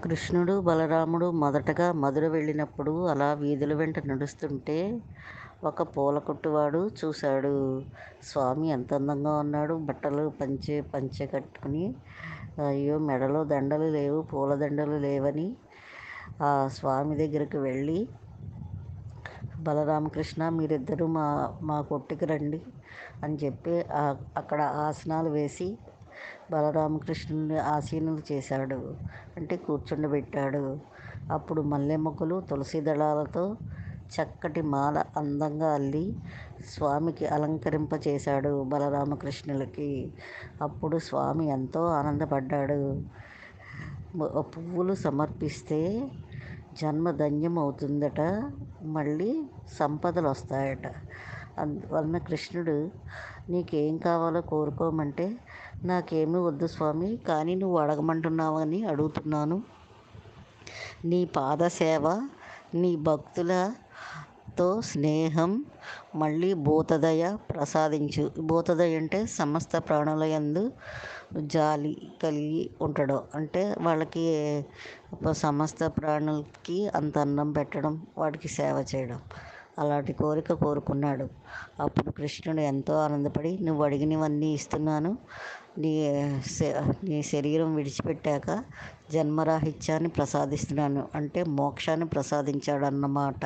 కృష్ణుడు, బలరాముడు మొదటగా మధుర వెళ్ళినప్పుడు అలా వీధుల వెంట నడుస్తుంటే ఒక పూల కొట్టువాడు చూశాడు. స్వామి ఎంత అందంగా ఉన్నాడు. బట్టలు పంచె కట్టుకుని, అయ్యో మెడలో దండలు లేవు, పూల దండలు లేవని ఆ స్వామి దగ్గరికి వెళ్ళి, బలరామకృష్ణ మీరిద్దరూ మా మా కొట్టుకి రండి అని చెప్పి అక్కడ ఆసనాలు వేసి బలరామకృష్ణుని ఆసీనులు చేశాడు. అంటే కూర్చుండబెట్టాడు. అప్పుడు మల్లె మొగ్గలు, తులసి దళాలతో చక్కటి మాల అందంగా అల్లి స్వామికి అలంకరింపచేశాడు బలరామకృష్ణులకి. అప్పుడు స్వామి ఎంతో ఆనందపడ్డాడు. పువ్వులు సమర్పిస్తే జన్మ ధన్యం అవుతుందట, మళ్ళీ సంపదలు వస్తాయట. అందువలన కృష్ణుడు నీకేం కావాలో కోరుకోమంటే, నాకేమీ వద్దు స్వామి, కానీ నువ్వు అడగమంటున్నావని అడుగుతున్నాను. నీ పాదసేవ, నీ భక్తులతో స్నేహం, మళ్ళీ భూతదయ ప్రసాదించు. భూతదయ అంటే సమస్త ప్రాణుల యందు జాలి కలిగి ఉండడం. అంటే వాళ్ళకి సమస్త ప్రాణులకి అంత అన్నం పెట్టడం, వాటికి సేవ చేయడం. అలాంటి కోరిక కోరుకున్నాడు. అప్పుడు కృష్ణుడు ఎంతో ఆనందపడి, నువ్వు అడిగినవన్నీ ఇస్తున్నాను. నీ నీ శరీరం విడిచిపెట్టాక జన్మరాహిత్యాన్ని ప్రసాదిస్తున్నాను, అంటే మోక్షాన్ని ప్రసాదించాడు అన్నమాట.